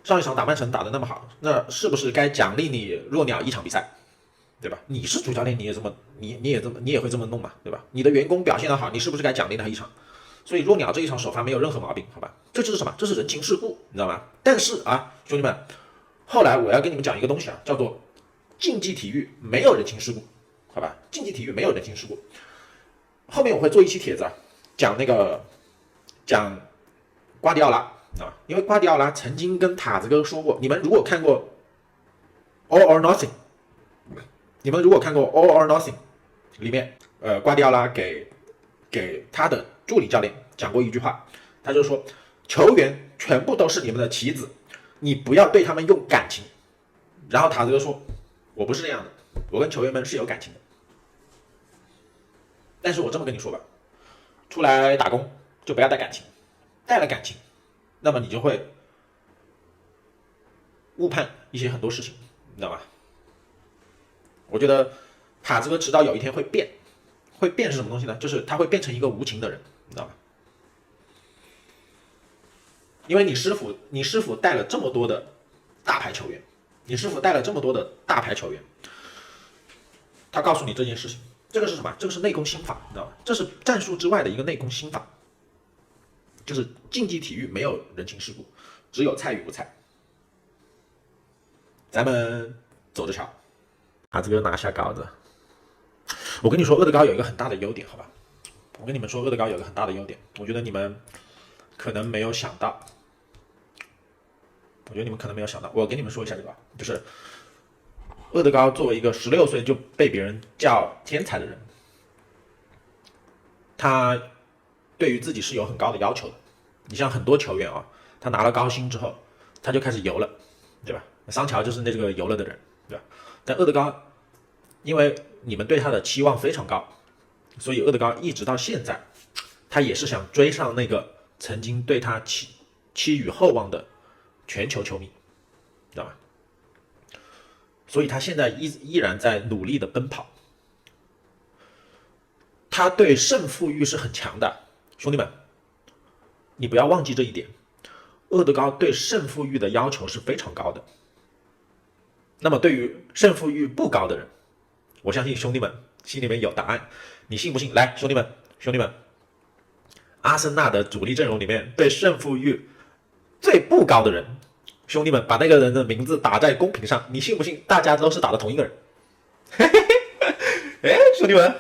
上一场打曼城打得那么好，那是不是该奖励你弱鸟一场比赛，对吧？你是主教练，你也会这么弄嘛，对吧？你的员工表现得好，你是不是该奖励他一场？所以弱鸟这一场首发没有任何毛病，好吧？这就是什么？这是人情世故，你知道吗？但是啊，兄弟们，后来我要跟你们讲一个东西啊，叫做竞技体育没有人情世故，好吧？竞技体育没有人情世故。后面我会做一期帖子啊，讲瓜迪奥拉啊，因为瓜迪奥拉曾经跟塔子哥说过，你们如果看过 All or Nothing， 你们如果看过 All or Nothing 里面，瓜迪奥拉给他的助理教练讲过一句话，他就说球员全部都是你们的棋子，你不要对他们用感情。然后塔子哥说，我不是那样的，我跟球员们是有感情的。但是我这么跟你说吧，出来打工就不要带感情，带了感情，那么你就会误判一些很多事情，你知道吗？我觉得塔子哥迟早有一天会变，会变是什么东西呢？就是他会变成一个无情的人，你知道吗？因为你师傅带了这么多的大牌球员，他告诉你这件事情，这个是什么？这个是内功心法，你知道吗？这是战术之外的一个内功心法，就是竞技体育没有人情世故，只有菜与不菜。咱们走着瞧。塔子哥拿下稿子。我跟你说，厄德高有一个很大的优点，好吧？我跟你们说，厄德高有一个很大的优点，我觉得你们可能没有想到。我跟你们说一下这个，就是厄德高作为一个16岁就被别人叫天才的人，他对于自己是有很高的要求的。你像很多球员啊，他拿了高薪之后，他就开始游了，对吧？桑乔就是那个游了的人，对吧？但厄德高，因为你们对他的期望非常高，所以厄德高一直到现在，他也是想追上那个曾经对他寄予厚望的全球球迷，知道吗？所以他现在依然在努力的奔跑，他对胜负欲是很强的，兄弟们，你不要忘记这一点。厄德高对胜负欲的要求是非常高的。那么对于胜负欲不高的人，我相信兄弟们心里面有答案，你信不信？来，兄弟们，阿森纳的主力阵容里面对胜负欲最不高的人，兄弟们把那个人的名字打在公屏上，你信不信？大家都是打的同一个人。哎，兄弟们，